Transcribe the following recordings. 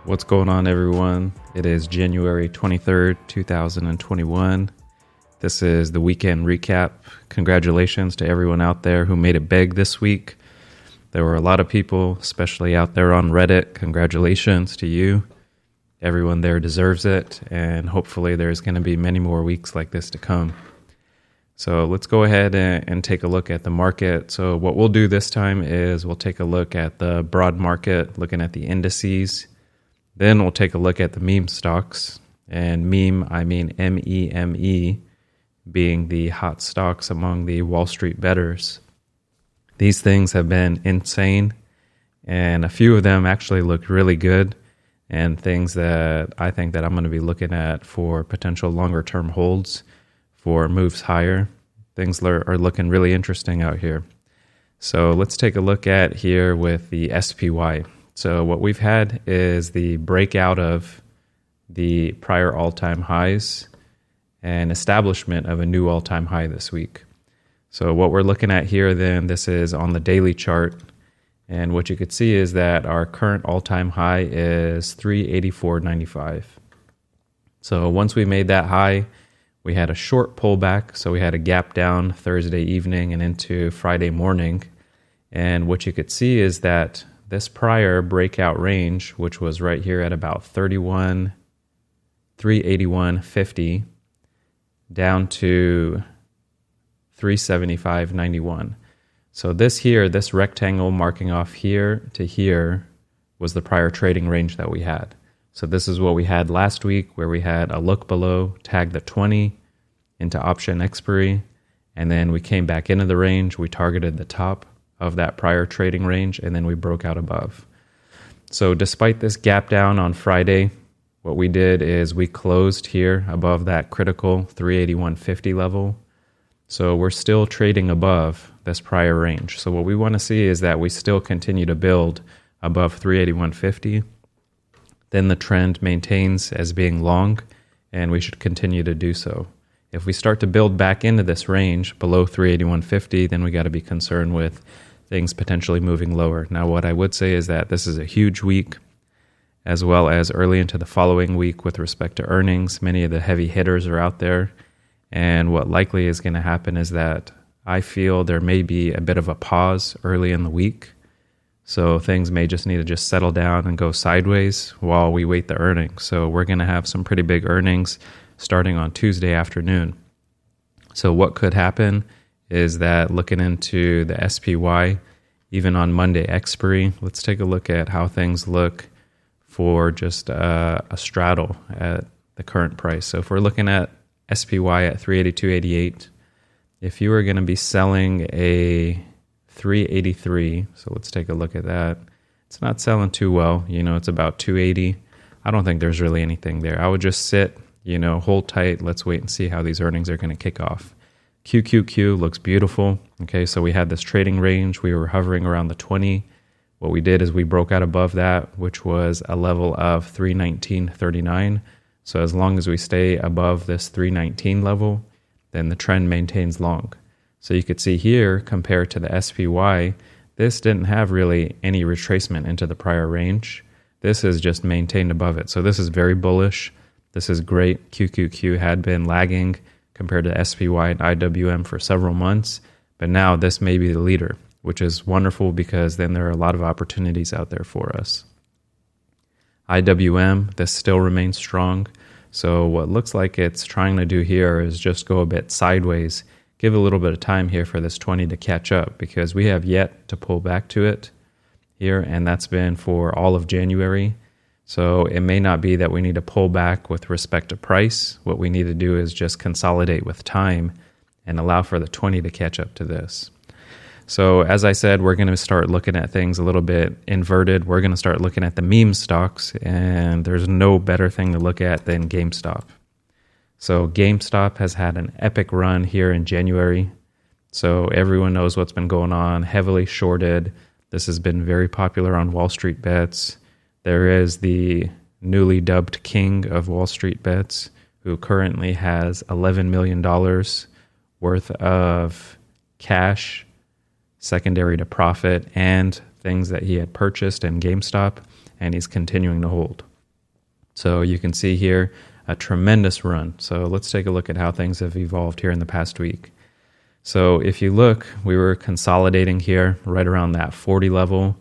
What's going on, everyone? It is January 23rd, 2021. This is the weekend recap. Congratulations to everyone out there who made it big this week. There were a lot of people, especially out there on Reddit. Congratulations to you. Everyone there deserves it, and hopefully there's going to be many more weeks like this to come. So let's go ahead and take a look at the market. So what we'll do this time is we'll take a look at the broad market, looking at the indices. Then we'll take a look at the meme stocks, and meme, I mean M-E-M-E, being the hot stocks among the Wall Street bettors. These things have been insane, and a few of them actually look really good, and things that I think that I'm going to be looking at for potential longer term holds for moves higher. Things are looking really interesting out here. So let's take a look at here with the SPY. So what we've had is the breakout of the prior all-time highs and establishment of a new all-time high this week. So what we're looking at here then, this is on the daily chart. And what you could see is that our current all-time high is 384.95. So once we made that high, we had a short pullback. So we had a gap down Thursday evening and into Friday morning. And what you could see is that this prior breakout range, which was right here at about 381.50 down to 375.91. So this rectangle marking off here to here was the prior trading range that we had. So this is what we had last week, where we had a look below, tagged the 20 into option expiry, and then we came back into the range. We targeted the top of that prior trading range, and then we broke out above. So despite this gap down on Friday, what we did is we closed here above that critical 381.50 level. So we're still trading above this prior range. So what we want to see is that we still continue to build above 381.50. Then the trend maintains as being long, and we should continue to do so. If we start to build back into this range below 381.50, then we got to be concerned with things potentially moving lower. Now, what I would say is that this is a huge week, as well as early into the following week with respect to earnings. Many of the heavy hitters are out there, and what likely is going to happen is that I feel there may be a bit of a pause early in the week. So things may just need to just settle down and go sideways while we wait the earnings. So we're going to have some pretty big earnings starting on Tuesday afternoon. So what could happen is that looking into the SPY, even on Monday expiry, let's take a look at how things look for just a straddle at the current price. So if we're looking at SPY at 382.88, if you were going to be selling a 383, so let's take a look at that. It's not selling too well. It's about 280. I don't think there's really anything there. I would just sit, hold tight. Let's wait and see how these earnings are going to kick off. QQQ looks beautiful. Okay, so we had this trading range. We were hovering around the 20. What we did is we broke out above that, which was a level of 319.39. So as long as we stay above this 319 level, then the trend maintains long. So you could see here, compared to the SPY, this didn't have really any retracement into the prior range. This is just maintained above it. So this is very bullish. This is great. QQQ had been lagging compared to SPY and IWM for several months, but now this may be the leader, which is wonderful because then there are a lot of opportunities out there for us. IWM, this still remains strong. So what looks like it's trying to do here is just go a bit sideways. Give a little bit of time here for this 20 to catch up, because we have yet to pull back to it here, and that's been for all of January. So it may not be that we need to pull back with respect to price. What we need to do is just consolidate with time and allow for the 20 to catch up to this. So as I said, we're going to start looking at things a little bit inverted. We're going to start looking at the meme stocks, and there's no better thing to look at than Gamestop. So Gamestop has had an epic run here in January. So everyone knows what's been going on, heavily shorted. This has been very popular on Wall Street bets. There is the newly dubbed king of Wall Street bets, who currently has $11 million worth of cash secondary to profit and things that he had purchased in GameStop, and he's continuing to hold. So you can see here a tremendous run. So let's take a look at how things have evolved here in the past week. So if you look, we were consolidating here right around that 40 level.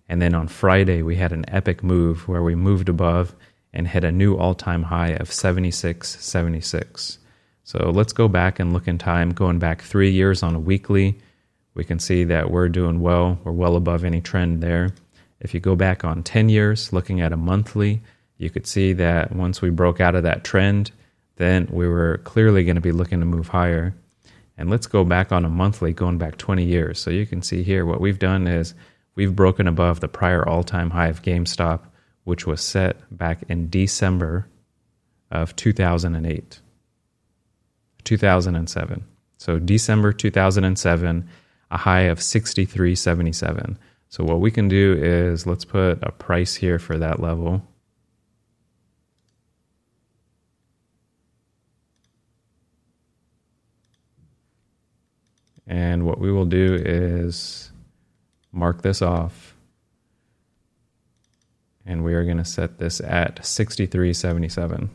And then on Friday, we had an epic move where we moved above and hit a new all-time high of 76.76. So let's go back and look in time, going back 3 years on a weekly. We can see that we're doing well. We're well above any trend there. If you go back on 10 years, looking at a monthly, you could see that once we broke out of that trend, then we were clearly going to be looking to move higher. And let's go back on a monthly, going back 20 years. So you can see here what we've done is we've broken above the prior all-time high of Gamestop, which was set back in December of 2007. So December 2007, a high of 63.77. So what we can do is let's put a price here for that level. And what we will do is mark this off. And we are going to set this at 63.77.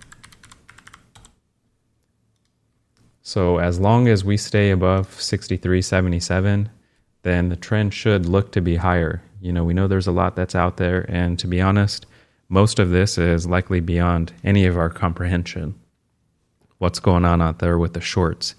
So as long as we stay above 63.77, then the trend should look to be higher. You know, we know there's a lot that's out there, and to be honest, most of this is likely beyond any of our comprehension. What's going on out there with the shorts?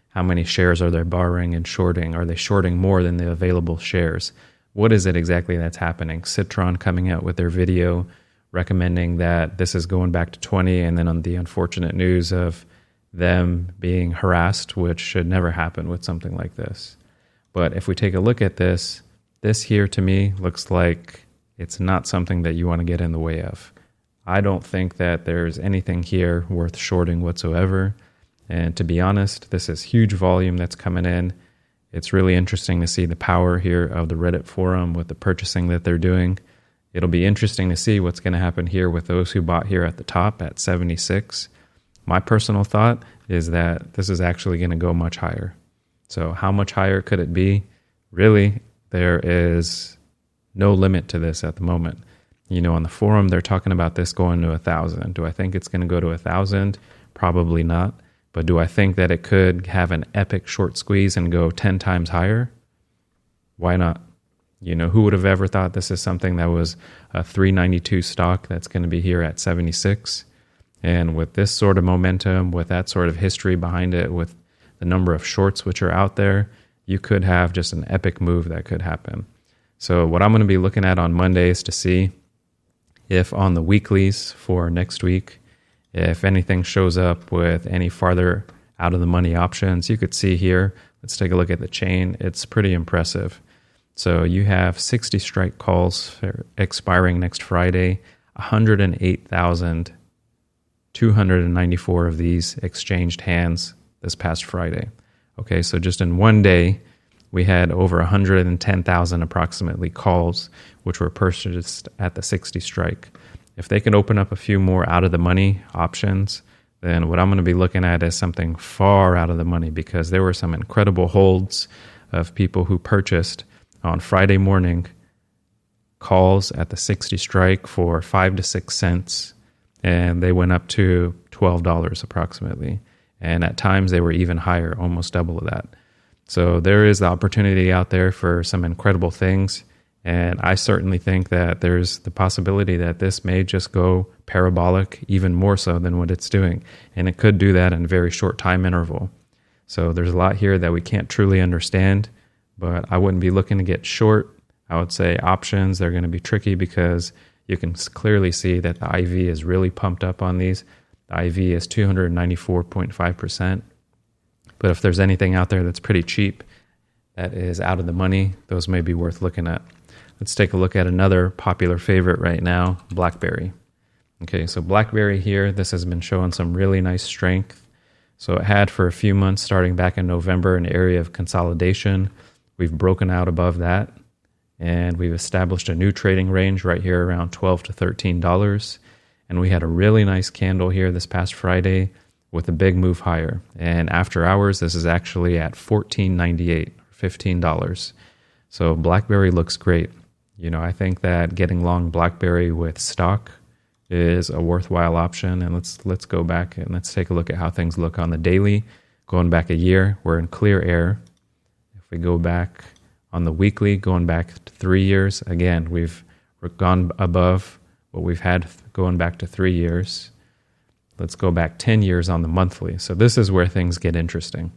How many shares are they borrowing and shorting? Are they shorting more than the available shares? What is it exactly that's happening? Citron coming out with their video recommending that this is going back to 20, and then on the unfortunate news of them being harassed, which should never happen with something like this. But if we take a look at this, this here to me looks like it's not something that you want to get in the way of. I don't think that there's anything here worth shorting whatsoever. And to be honest, this is huge volume that's coming in. It's really interesting to see the power here of the Reddit forum with the purchasing that they're doing. It'll be interesting to see what's going to happen here with those who bought here at the top at 76. My personal thought is that this is actually going to go much higher. So how much higher could it be? Really, there is no limit to this at the moment. You know, on the forum, they're talking about this going to 1,000. Do I think it's going to go to 1,000? Probably not. But do I think that it could have an epic short squeeze and go 10 times higher? Why not? You know, who would have ever thought this is something that was a 392 stock that's going to be here at 76? And with this sort of momentum, with that sort of history behind it, with the number of shorts which are out there, you could have just an epic move that could happen. So what I'm going to be looking at on Monday is to see if on the weeklies for next week, if anything shows up with any farther out of the money options. You could see here, let's take a look at the chain. It's pretty impressive. So you have 60 strike calls expiring next Friday, 108,294 of these exchanged hands this past Friday. Okay, so just in one day, we had over 110,000 approximately calls, which were purchased at the 60 strike. If they can open up a few more out of the money options, then what I'm going to be looking at is something far out of the money, because there were some incredible holds of people who purchased on Friday morning calls at the 60 strike for 5 to 6 cents, and they went up to $12 approximately. And at times they were even higher, almost double of that. So there is the opportunity out there for some incredible things. And I certainly think that there's the possibility that this may just go parabolic even more so than what it's doing. And it could do that in a very short time interval. So there's a lot here that we can't truly understand, but I wouldn't be looking to get short. I would say options, they're going to be tricky because you can clearly see that the IV is really pumped up on these. The IV is 294.5%. But if there's anything out there that's pretty cheap, that is out of the money, those may be worth looking at. Let's take a look at another popular favorite right now, Blackberry. Okay, so Blackberry here, this has been showing some really nice strength. So it had for a few months, starting back in November, an area of consolidation. We've broken out above that, and we've established a new trading range right here around $12 to $13. And we had a really nice candle here this past Friday with a big move higher. And after hours, this is actually at $14.98, $15. So Blackberry looks great. You know, I think that getting long Blackberry with stock is a worthwhile option. And let's go back and let's take a look at how things look on the daily. Going back a year, we're in clear air. If we go back on the weekly, going back to 3 years, again, we've gone above what we've had going back to 3 years. Let's go back 10 years on the monthly. So this is where things get interesting.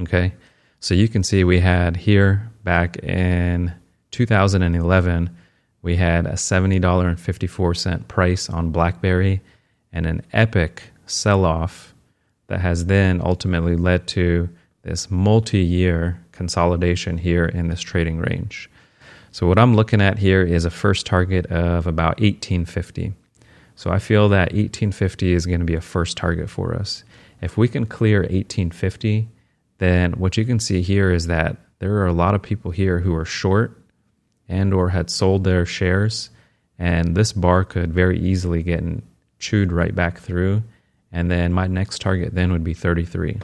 Okay, so you can see we had here back in 2011, we had a $70.54 price on Blackberry and an epic sell-off that has then ultimately led to this multi-year consolidation here in this trading range. So what I'm looking at here is a first target of about 1850. So I feel that 1850 is going to be a first target for us. If we can clear 1850, then what you can see here is that there are a lot of people here who are short and or had sold their shares, and this bar could very easily get chewed right back through, and then my next target then would be 33.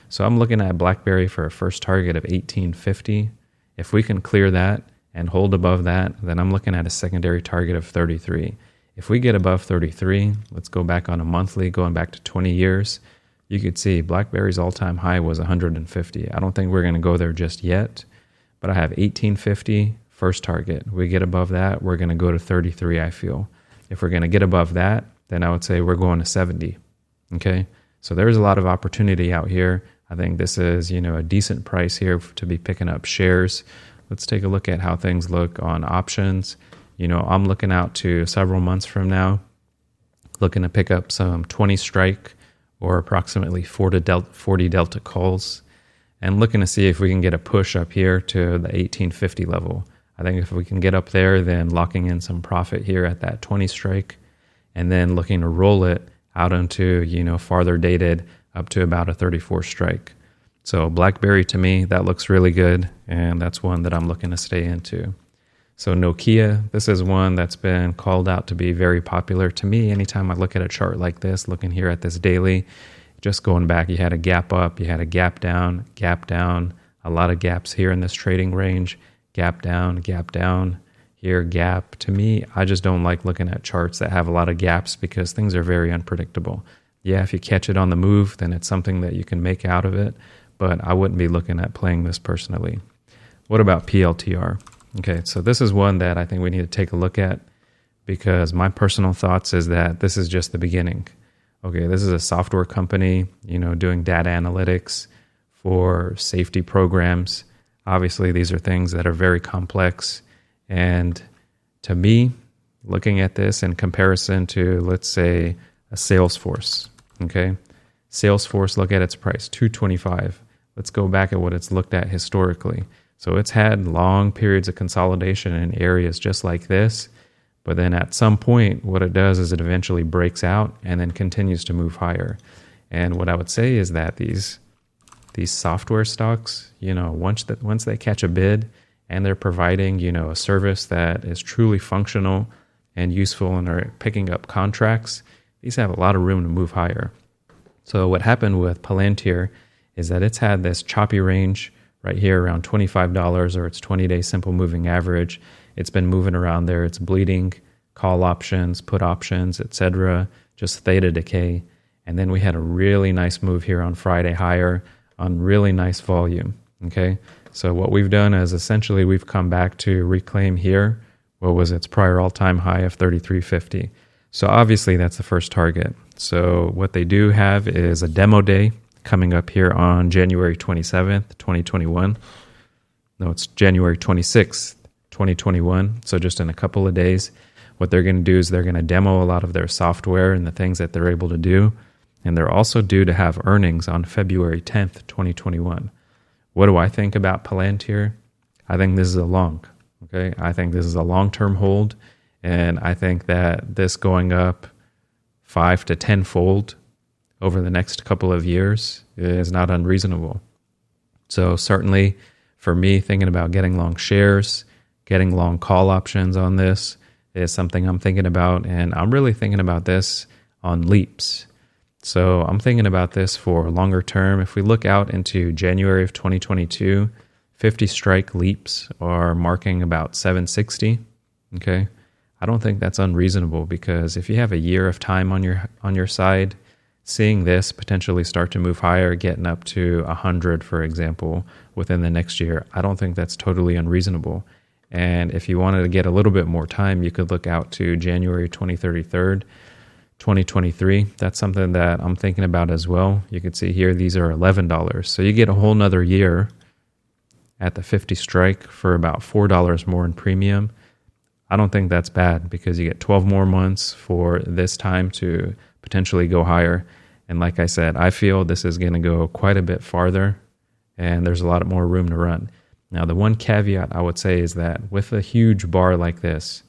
So I'm looking at Blackberry for a first target of 1850. If we can clear that and hold above that, then I'm looking at a secondary target of 33. If we get above 33, let's go back on a monthly, going back to 20 years, you could see Blackberry's all-time high was 150. I don't think we're going to go there just yet, but I have 1850 first target. We get above that, we're going to go to 33, I feel. If we're going to get above that, then I would say we're going to 70. Okay? So there's a lot of opportunity out here. I think this is, a decent price here to be picking up shares. Let's take a look at how things look on options. I'm looking out to several months from now, looking to pick up some 20 strike or approximately 40 delta calls, and looking to see if we can get a push up here to the 1850 level. I think if we can get up there, then locking in some profit here at that 20 strike, and then looking to roll it out into, farther dated up to about a 34 strike. So Blackberry, to me, that looks really good, and that's one that I'm looking to stay into. So Nokia, this is one that's been called out to be very popular. To me, anytime I look at a chart like this, looking here at this daily, just going back, you had a gap up, you had a gap down, a lot of gaps here in this trading range, gap down, here, gap. To me, I just don't like looking at charts that have a lot of gaps because things are very unpredictable. Yeah, if you catch it on the move, then it's something that you can make out of it, but I wouldn't be looking at playing this personally. What about PLTR? Okay, so this is one that I think we need to take a look at because my personal thoughts is that this is just the beginning. Okay, this is a software company, doing data analytics for safety programs. Obviously, these are things that are very complex. And to me, looking at this in comparison to, let's say, a Salesforce, okay? Salesforce, look at its price, $225. Let's go back at what it's looked at historically. So it's had long periods of consolidation in areas just like this, but then at some point, what it does is it eventually breaks out and then continues to move higher. And what I would say is that these software stocks, once they catch a bid and they're providing, a service that is truly functional and useful and are picking up contracts, these have a lot of room to move higher. So what happened with Palantir is that it's had this choppy range right here around $25 or its 20-day simple moving average. It's been moving around there. It's bleeding call options, put options, etc., just theta decay. And then we had a really nice move here on Friday higher on really nice volume. Okay, so what we've done is essentially we've come back to reclaim here what was its prior all-time high of 33.50. So obviously that's the first target. So what they do have is a demo day coming up here on January 27th, 2021. No, it's January 26th, 2021. So just in a couple of days, what they're going to do is they're going to demo a lot of their software and the things that they're able to do. And they're also due to have earnings on February 10th, 2021. What do I think about Palantir? I think this is a long, okay? I think this is a long-term hold. And I think that this going up 5 to 10-fold over the next couple of years is not unreasonable. So certainly for me, thinking about getting long shares, getting long call options on this is something I'm thinking about. And I'm really thinking about this on leaps. So I'm thinking about this for longer term. If we look out into January of 2022, 50 strike leaps are marking about 760. Okay. I don't think that's unreasonable, because if you have a year of time on your side, seeing this potentially start to move higher, getting up to 100, for example, within the next year, I don't think that's totally unreasonable. And if you wanted to get a little bit more time, you could look out to January 23rd, 2023. That's something that I'm thinking about as well. You can see here, these are $11. So you get a whole nother year at the 50 strike for about $4 more in premium. I don't think that's bad, because you get 12 more months for this time to potentially go higher. And like I said, I feel this is going to go quite a bit farther, and there's a lot more room to run. Now, the one caveat I would say is that with a huge bar like this,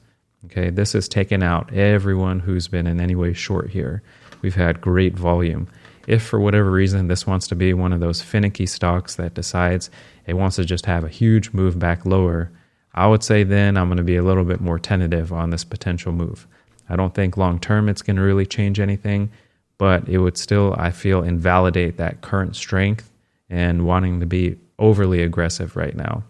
okay, this has taken out everyone who's been in any way short here. We've had great volume. If for whatever reason this wants to be one of those finicky stocks that decides it wants to just have a huge move back lower, I would say then I'm going to be a little bit more tentative on this potential move. I don't think long term it's going to really change anything, but it would still, I feel, invalidate that current strength and wanting to be overly aggressive right now.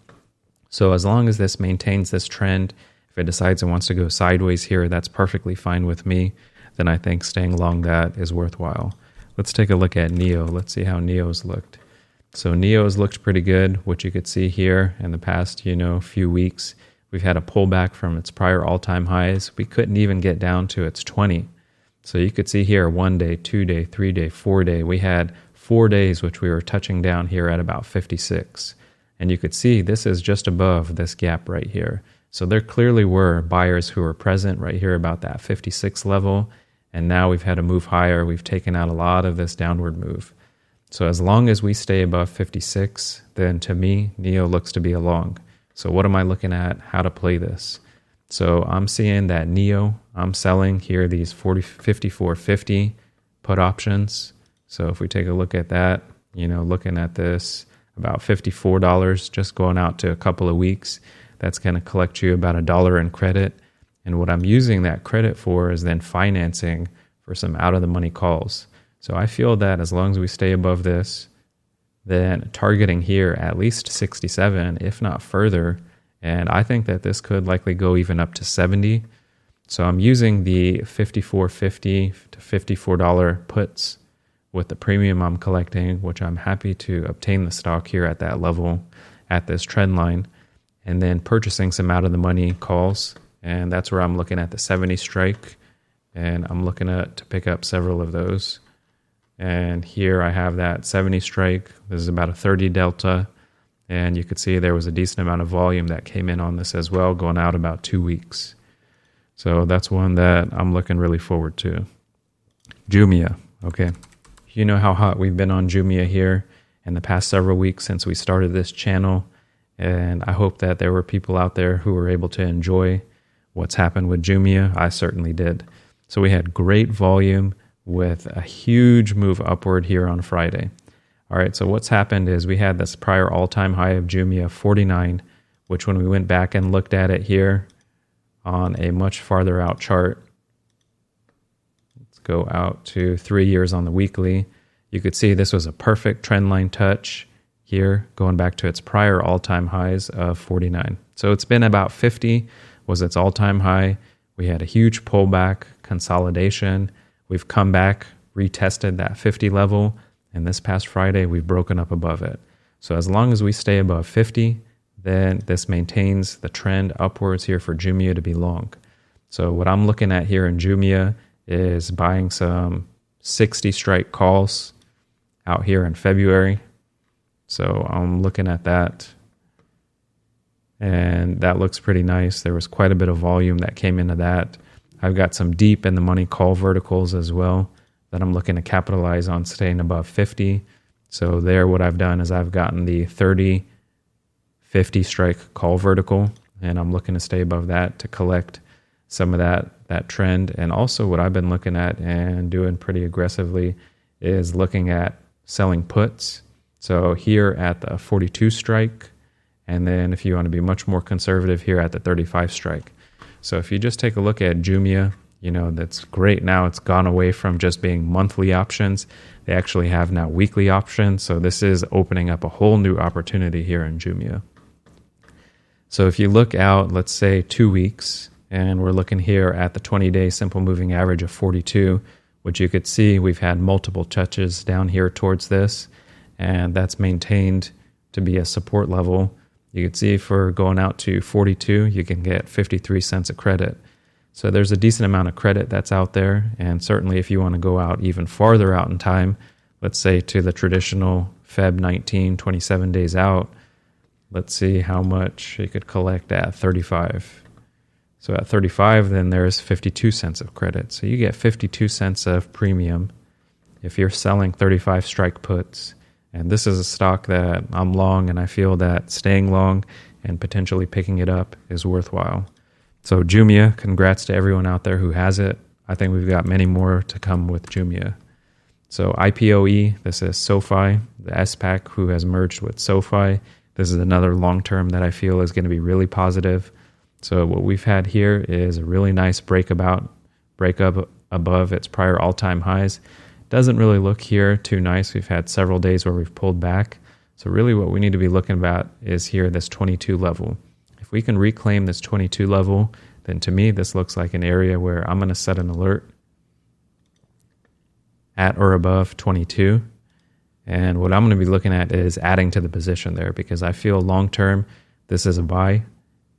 So as long as this maintains this trend, if it decides it wants to go sideways here, that's perfectly fine with me. Then I think staying long that is worthwhile. Let's take a look at NEO. Let's see how NEO's looked. So NEO's looked pretty good, which you could see here in the past, few weeks. We've had a pullback from its prior all-time highs. We couldn't even get down to its 20. So you could see here 1 day, 2 day, 3 day, 4 day. We had 4 days which we were touching down here at about 56. And you could see this is just above this gap right here. So there clearly were buyers who were present right here about that 56 level. And now we've had a move higher. We've taken out a lot of this downward move. So as long as we stay above 56, then to me, NEO looks to be a long. So what am I looking at? How to play this? So I'm seeing that NEO, I'm selling here these 54.50 put options. So if we take a look at that, looking at this, about $54 just going out to a couple of weeks, that's going to collect you about $1 in credit. And what I'm using that credit for is then financing for some out-of-the-money calls. So I feel that as long as we stay above this, then targeting here at least 67, if not further. And I think that this could likely go even up to 70. So I'm using the $54.50 to $54 puts with the premium I'm collecting, which I'm happy to obtain the stock here at that level, at this trend line, and then purchasing some out-of-the-money calls. And that's where I'm looking at the 70 strike, and I'm looking to pick up several of those. And here I have that 70 strike. This is about a 30 delta. And you could see there was a decent amount of volume that came in on this as well, going out about 2 weeks. So that's one that I'm looking really forward to. JMIA, okay. You know how hot we've been on JMIA here in the past several weeks since we started this channel. And I hope that there were people out there who were able to enjoy what's happened with JMIA. I certainly did. So we had great volume with a huge move upward here on Friday. All right, so what's happened is we had this prior all-time high of JMIA 49, which when we went back and looked at it here on a much farther out chart, let's go out to 3 years on the weekly, you could see this was a perfect trend line touch here, going back to its prior all-time highs of 49. So it's been about 50 was its all-time high. We had a huge pullback, consolidation. We've come back, retested that 50 level, and this past Friday, we've broken up above it. So as long as we stay above 50, then this maintains the trend upwards here for JMIA to be long. So what I'm looking at here in JMIA is buying some 60 strike calls out here in February. So I'm looking at that, and that looks pretty nice. There was quite a bit of volume that came into that. I've got some deep in the money call verticals as well that I'm looking to capitalize on staying above 50. So there, what I've done is I've gotten the 30, 50 strike call vertical, and I'm looking to stay above that to collect some of that trend. And also what I've been looking at and doing pretty aggressively is looking at selling puts. So here at the 42 strike, and then if you want to be much more conservative here at the 35 strike. So if you just take a look at JMIA, that's great. Now it's gone away from just being monthly options. They actually have now weekly options. So this is opening up a whole new opportunity here in JMIA. So if you look out, let's say 2 weeks, And we're looking here at the 20-day simple moving average of 42, which you could see we've had multiple touches down here towards this, and that's maintained to be a support level. You can see for going out to 42, you can get 53 cents of credit. So there's a decent amount of credit that's out there, and certainly if you want to go out even farther out in time, let's say to the traditional Feb 19, 27 days out, let's see how much you could collect at 35. So at 35, then there's 52 cents of credit. So you get 52 cents of premium if you're selling 35 strike puts. And this is a stock that I'm long, and I feel that staying long and potentially picking it up is worthwhile. So JMIA, congrats to everyone out there who has it. I think we've got many more to come with JMIA. So IPOE, this is SoFi, the SPAC who has merged with SoFi. This is another long-term that I feel is going to be really positive. So what we've had here is a really nice breakup above its prior all-time highs. Doesn't really look here too nice. We've had several days where we've pulled back. So really what we need to be looking at is here, this 22 level. If we can reclaim this 22 level, then to me, this looks like an area where I'm going to set an alert at or above 22. And what I'm going to be looking at is adding to the position there, because I feel long-term, this is a buy.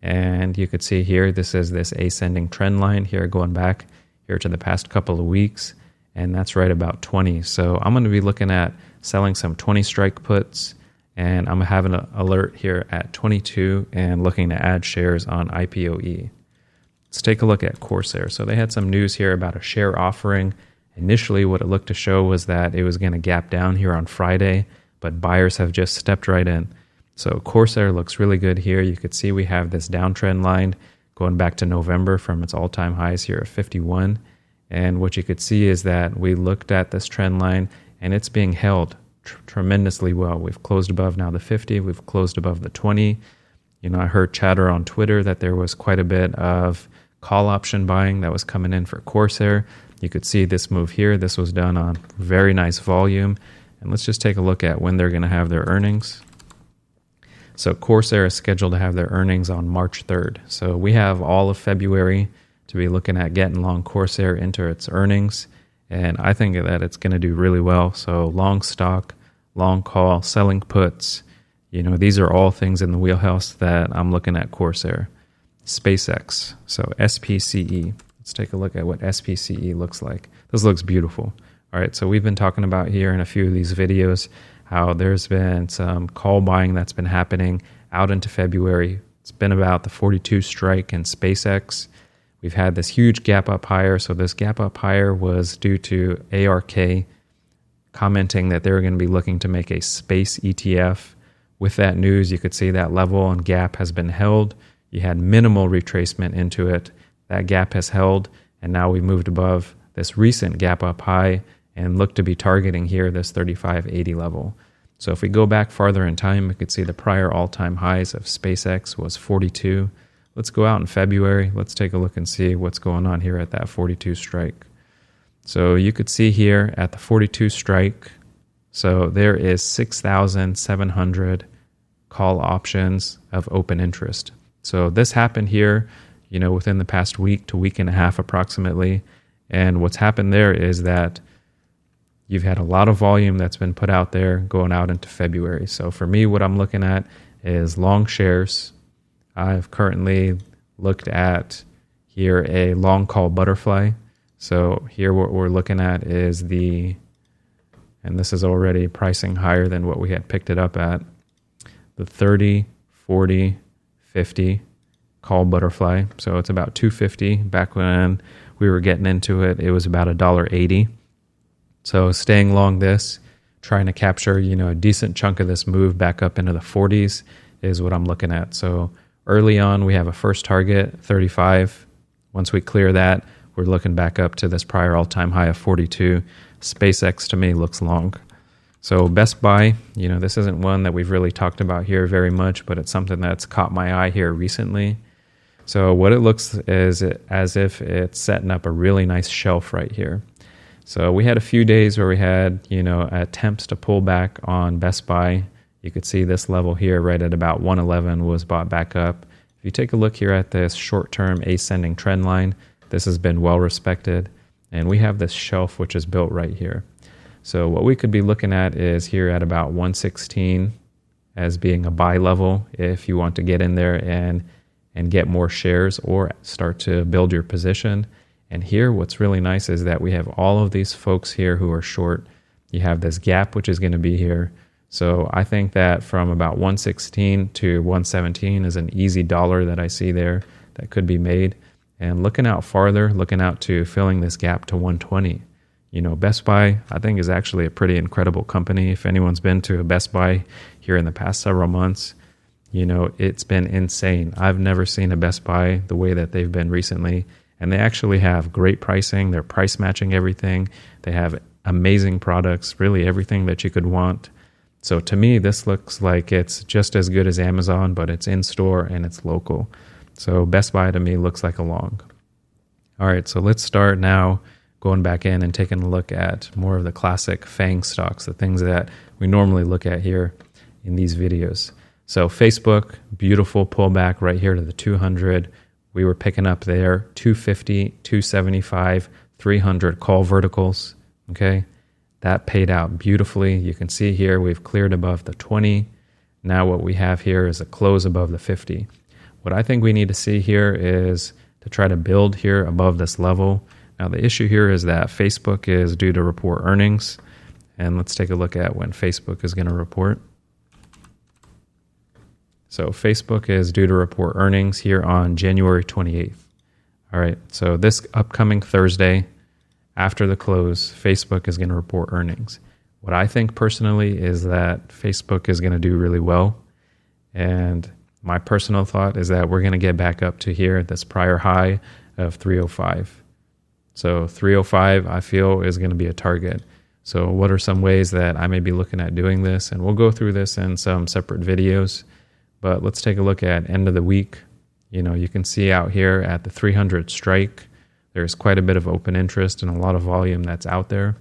And you could see here, this is this ascending trend line here going back here to the past couple of weeks. And that's right about 20. So I'm going to be looking at selling some 20 strike puts, and I'm having an alert here at 22 and looking to add shares on IPOE. Let's take a look at Corsair. So they had some news here about a share offering. Initially, what it looked to show was that it was going to gap down here on Friday, but buyers have just stepped right in. So Corsair looks really good here. You could see we have this downtrend line going back to November from its all-time highs here of 51. And what you could see is that we looked at this trend line, and it's being held tremendously well. We've closed above now the 50. We've closed above the 20. You know, I heard chatter on Twitter that there was quite a bit of call option buying that was coming in for Corsair. You could see this move here. This was done on very nice volume. And let's just take a look at when they're going to have their earnings. So Corsair is scheduled to have their earnings on March 3rd. So we have all of February to be looking at getting long Corsair into its earnings. And I think that it's going to do really well. So long stock, long call, selling puts. You know, these are all things in the wheelhouse that I'm looking at Corsair. SpaceX, so SPCE. Let's take a look at what SPCE looks like. This looks beautiful. All right, so we've been talking about here in a few of these videos how there's been some call buying that's been happening out into February. It's been about the 42 strike in SpaceX. We've had this huge gap up higher. So this gap up higher was due to ARK commenting that they were going to be looking to make a space ETF. With that news, you could see that level and gap has been held. You had minimal retracement into it. That gap has held, and now we moved above this recent gap up high and look to be targeting here this 35.80 level. So if we go back farther in time, we could see the prior all-time highs of SpaceX was 42. Let's go out in February. Let's take a look and see what's going on here at that 42 strike. So you could see here at the 42 strike, so there is 6,700 call options of open interest. So this happened here, you know, within the past week to week and a half approximately. And what's happened there is that you've had a lot of volume that's been put out there going out into February. So for me, what I'm looking at is long shares. I've currently looked at here a long call butterfly. So here what we're looking at is and this is already pricing higher than what we had picked it up at, the 30, 40, 50 call butterfly. So it's about $2.50. Back when we were getting into it, it was about $1.80. So staying long this, trying to capture, you know, a decent chunk of this move back up into the 40s is what I'm looking at. So early on, we have a first target, 35. Once we clear that, we're looking back up to this prior all-time high of 42. SpaceX to me looks long. So Best Buy, you know, this isn't one that we've really talked about here very much, but it's something that's caught my eye here recently. So what it looks is as if it's setting up a really nice shelf right here. So we had a few days where we had, you know, attempts to pull back on Best Buy. You could see this level here right at about 111 was bought back up. If you take a look here at this short-term ascending trend line, this has been well respected, and we have this shelf which is built right here. So what we could be looking at is here at about 116 as being a buy level if you want to get in there and get more shares or start to build your position. And here what's really nice is that we have all of these folks here who are short. You have this gap which is going to be here. So I think that from about 116 to 117 is an easy dollar that I see there that could be made. And looking out farther, looking out to filling this gap to 120. You know, Best Buy, I think, is actually a pretty incredible company. If anyone's been to a Best Buy here in the past several months, you know, it's been insane. I've never seen a Best Buy the way that they've been recently. And they actually have great pricing. They're price matching everything. They have amazing products, really everything that you could want. So to me, this looks like it's just as good as Amazon, but it's in store and it's local. So Best Buy to me looks like a long. All right, so let's start now going back in and taking a look at more of the classic FANG stocks, the things that we normally look at here in these videos. So Facebook, beautiful pullback right here to the 200. We were picking up there, 250, 275, 300 call verticals, okay? That paid out beautifully. You can see here we've cleared above the 20. Now what we have here is a close above the 50. What I think we need to see here is to try to build here above this level. Now the issue here is that Facebook is due to report earnings. And let's take a look at when Facebook is going to report. So Facebook is due to report earnings here on January 28th. All right, so this upcoming Thursday, after the close, Facebook is going to report earnings. What I think personally is that Facebook is going to do really well. And my personal thought is that we're going to get back up to here, this prior high of 305. So 305, I feel, is going to be a target. So what are some ways that I may be looking at doing this? And we'll go through this in some separate videos. But let's take a look at end of the week. You know, you can see out here at the 300 strike, there's quite a bit of open interest and a lot of volume that's out there.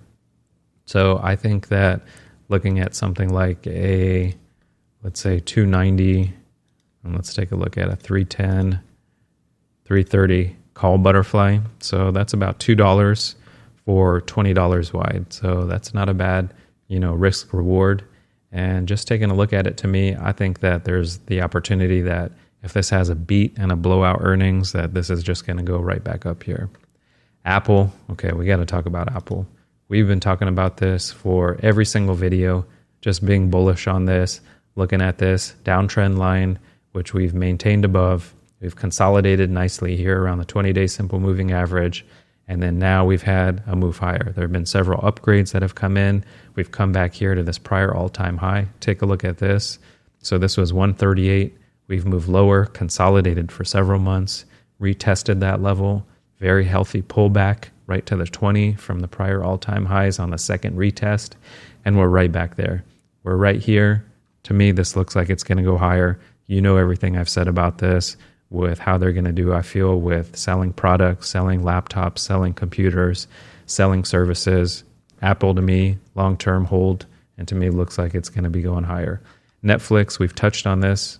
So I think that looking at something like a, let's say 290, and let's take a look at a 310, 330 call butterfly. So that's about $2 for $20 wide. So that's not a bad, you know, risk reward. And just taking a look at it, to me, I think that there's the opportunity that if this has a beat and a blowout earnings, that this is just going to go right back up here. Apple, okay, we got to talk about Apple. We've been talking about this for every single video, just being bullish on this, looking at this downtrend line, which we've maintained above. We've consolidated nicely here around the 20-day simple moving average. And then now we've had a move higher. There have been several upgrades that have come in. We've come back here to this prior all-time high. Take a look at this. So this was 138. We've moved lower, consolidated for several months, retested that level. Very healthy pullback right to the 20 from the prior all-time highs on the second retest. And we're right back there. We're right here. To me, this looks like it's going to go higher. You know everything I've said about this with how they're going to do, I feel, with selling products, selling laptops, selling computers, selling services. Apple, to me, long-term hold, and to me looks like it's going to be going higher. Netflix, we've touched on this.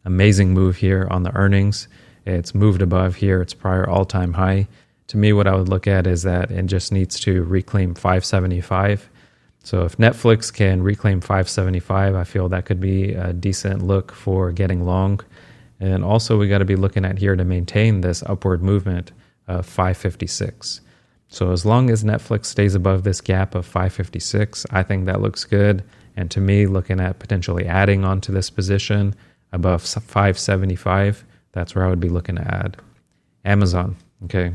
Amazing move here on the earnings. It's moved above here, its prior all-time high. To me, what I would look at is that it just needs to reclaim 575. So if Netflix can reclaim 575, I feel that could be a decent look for getting long. And also we got to be looking at here to maintain this upward movement of 556. So as long as Netflix stays above this gap of 556, I think that looks good. And to me, looking at potentially adding onto this position above 575, that's where I would be looking to add. Amazon, okay.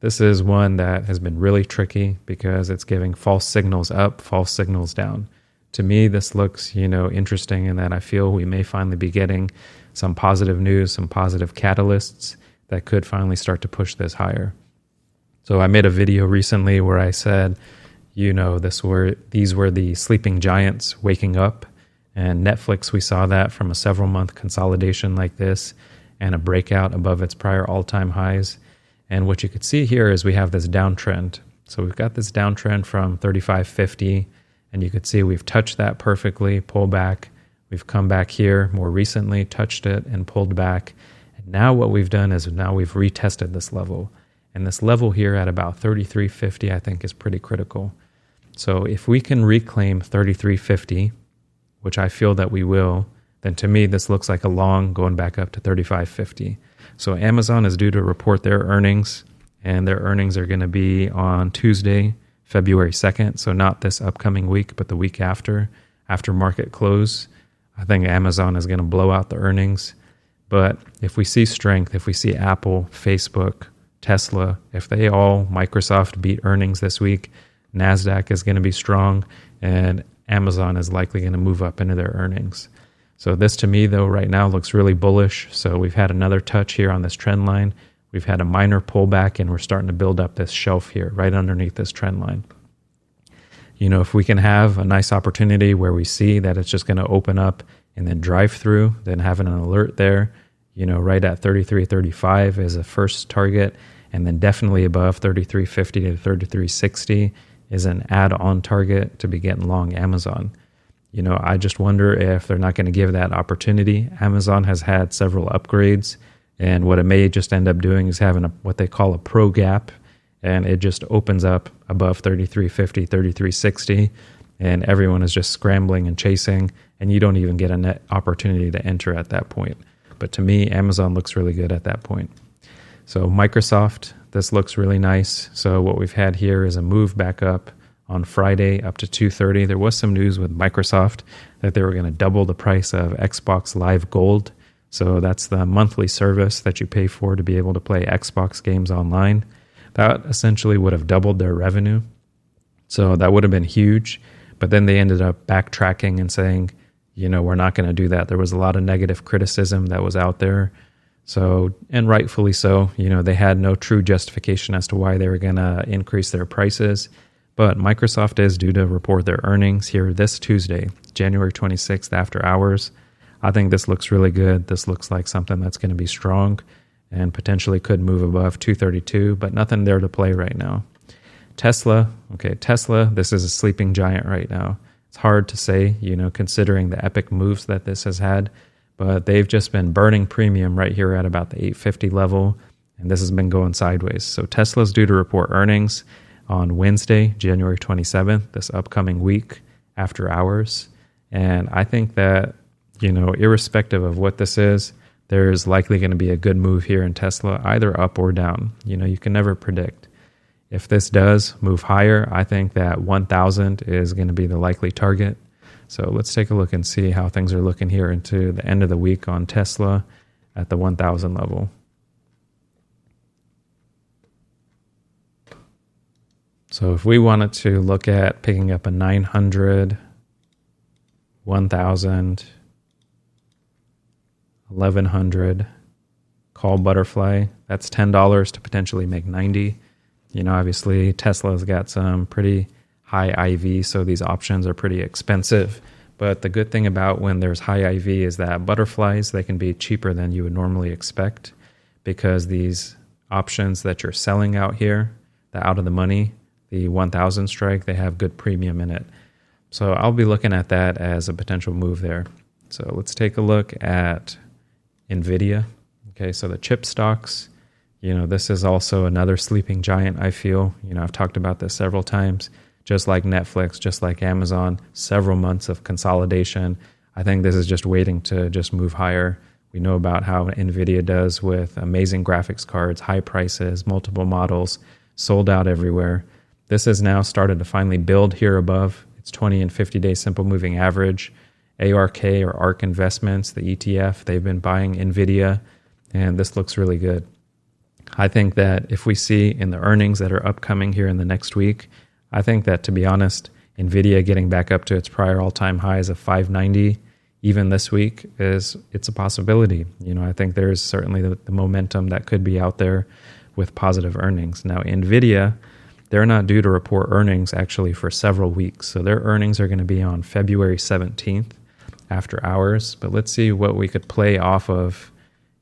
This is one that has been really tricky because it's giving false signals up, false signals down. To me, this looks, you know, interesting in that I feel we may finally be getting some positive news, some positive catalysts that could finally start to push this higher. So I made a video recently where I said, you know, these were the sleeping giants waking up. And Netflix, we saw that from a several month consolidation like this and a breakout above its prior all-time highs. And what you could see here is we have this downtrend. So we've got this downtrend from 35.50, and you could see we've touched that perfectly, pull back. We've come back here more recently, touched it and pulled back. And now what we've done is now we've retested this level. And this level here at about 33.50, I think is pretty critical. So if we can reclaim 33.50, which I feel that we will, then to me, this looks like a long going back up to 35.50. So Amazon is due to report their earnings, and their earnings are going to be on Tuesday, February 2nd. So not this upcoming week, but the week after market close. I think Amazon is going to blow out the earnings. But if we see strength, if we see Apple, Facebook, Tesla, if they all, Microsoft beat earnings this week, NASDAQ is going to be strong, and Amazon is likely going to move up into their earnings. So this to me, though, right now looks really bullish. So we've had another touch here on this trend line. We've had a minor pullback, and we're starting to build up this shelf here right underneath this trend line. If we can have a nice opportunity where we see that it's just going to open up and then drive through, then having an alert there, right at 33.35 is a first target, and then definitely above 33.50 to 33.60 is an add-on target to be getting long Amazon. I just wonder if they're not going to give that opportunity. Amazon has had several upgrades, and what it may just end up doing is having what they call a pro gap, and it just opens up above 33.50, 33.60, and everyone is just scrambling and chasing, and you don't even get a net opportunity to enter at that point. But to me, Amazon looks really good at that point. So Microsoft, this looks really nice. So what we've had here is a move back up on Friday up to 230. There was some news with Microsoft that they were going to double the price of Xbox Live Gold. So that's the monthly service that you pay for to be able to play Xbox games online. That essentially would have doubled their revenue. So that would have been huge. But then they ended up backtracking and saying, we're not going to do that. There was a lot of negative criticism that was out there. So, and rightfully so, they had no true justification as to why they were going to increase their prices. But Microsoft is due to report their earnings here this Tuesday, January 26th after hours. I think this looks really good. This looks like something that's going to be strong and potentially could move above 232, but nothing there to play right now. Tesla, this is a sleeping giant right now. It's hard to say, considering the epic moves that this has had, but they've just been burning premium right here at about the 850 level, and this has been going sideways. So Tesla's due to report earnings on Wednesday, January 27th, this upcoming week after hours. And I think that, irrespective of what this is, there's likely going to be a good move here in Tesla, either up or down. You can never predict. If this does move higher, I think that 1,000 is going to be the likely target. So let's take a look and see how things are looking here into the end of the week on Tesla at the 1,000 level. So if we wanted to look at picking up a 900, 1,000, 1,100, call butterfly, that's $10 to potentially make 90. Obviously Tesla's got some pretty high IV, so these options are pretty expensive. But the good thing about when there's high IV is that butterflies, they can be cheaper than you would normally expect, because these options that you're selling out here, the out of the money, the 1,000 strike, they have good premium in it. So I'll be looking at that as a potential move there. So let's take a look at NVIDIA. Okay, so the chip stocks, this is also another sleeping giant, I feel. I've talked about this several times. Just like Netflix, just like Amazon, several months of consolidation. I think this is just waiting to just move higher. We know about how NVIDIA does with amazing graphics cards, high prices, multiple models, sold out everywhere. This has now started to finally build here above its 20 and 50-day simple moving average. ARK or ARK Investments, the ETF, they've been buying NVIDIA, and this looks really good. I think that if we see in the earnings that are upcoming here in the next week, I think that, to be honest, NVIDIA getting back up to its prior all-time highs of 590 even this week it's a possibility. I think there's certainly the momentum that could be out there with positive earnings. Now, NVIDIA, they're not due to report earnings actually for several weeks. So their earnings are going to be on February 17th after hours. But let's see what we could play off of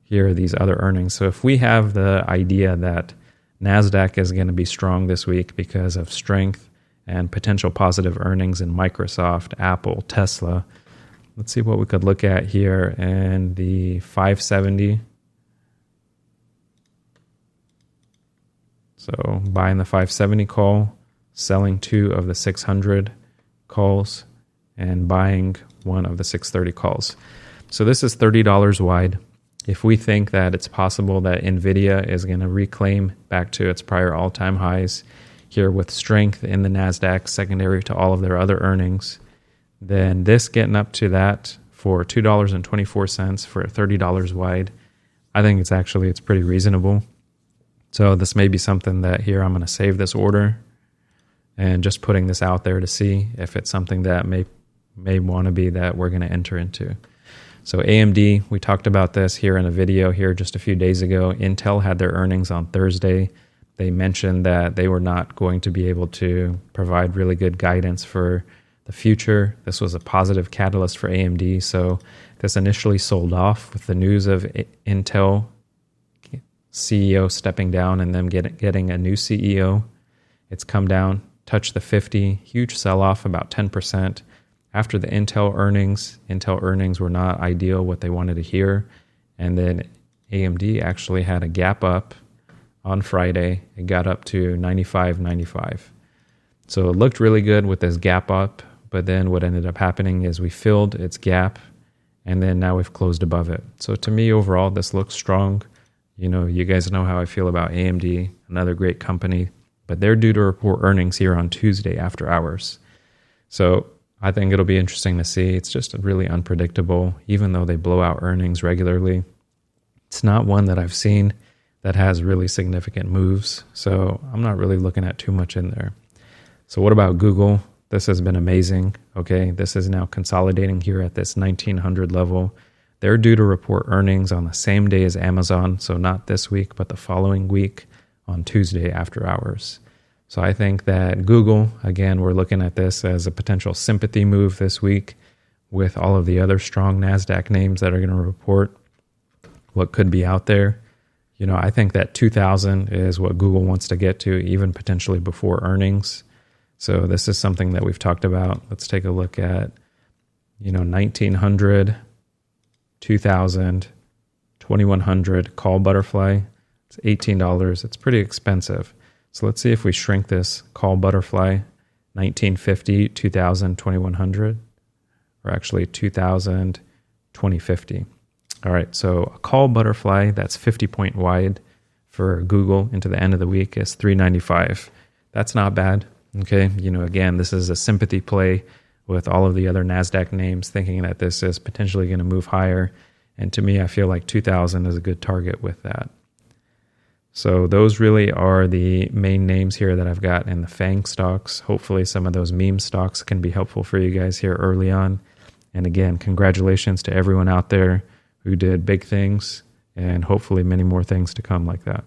here, these other earnings. So if we have the idea that NASDAQ is going to be strong this week because of strength and potential positive earnings in Microsoft, Apple, Tesla, let's see what we could look at here in the 570. So buying the 570 call, selling 2 of the 600 calls, and buying 1 of the 630 calls. So this is $30 wide. If we think that it's possible that NVDA is going to reclaim back to its prior all-time highs here with strength in the NASDAQ secondary to all of their other earnings, then this getting up to that for $2.24 for $30 wide, I think it's pretty reasonable. So this may be something that here I'm going to save this order and just putting this out there to see if it's something that may want to be that we're going to enter into. So AMD, we talked about this here in a video here just a few days ago. Intel had their earnings on Thursday. They mentioned that they were not going to be able to provide really good guidance for the future. This was a positive catalyst for AMD. So this initially sold off with the news of Intel CEO stepping down and them getting a new CEO. It's come down, touched the 50, huge sell-off, about 10%. After the Intel earnings were not ideal, what they wanted to hear. And then AMD actually had a gap up on Friday. It got up to 95.95. So it looked really good with this gap up, but then what ended up happening is we filled its gap, and then now we've closed above it. So to me, overall, this looks strong. You know, you guys know how I feel about AMD, another great company, but they're due to report earnings here on Tuesday after hours. So I think it'll be interesting to see. It's just really unpredictable, even though they blow out earnings regularly. It's not one that I've seen that has really significant moves, so I'm not really looking at too much in there. So what about Google? This has been amazing. Okay, this is now consolidating here at this 1900 level. They're due to report earnings on the same day as Amazon, so not this week, but the following week on Tuesday after hours. So I think that Google, again, we're looking at this as a potential sympathy move this week with all of the other strong NASDAQ names that are going to report what could be out there. You know, I think that 2000 is what Google wants to get to, even potentially before earnings. So this is something that we've talked about. Let's take a look at, 1900, 2000, 2100 call butterfly. It's $18. It's pretty expensive. So let's see if we shrink this call butterfly, 1950, 2000, 2100, or actually 2000, 2050. All right, so a call butterfly that's 50-point wide for Google into the end of the week is 395. That's not bad. Okay, again, this is a sympathy play with all of the other NASDAQ names thinking that this is potentially going to move higher. And to me, I feel like 2000 is a good target with that. So those really are the main names here that I've got in the FANG stocks. Hopefully some of those meme stocks can be helpful for you guys here early on. And again, congratulations to everyone out there who did big things, and hopefully many more things to come like that.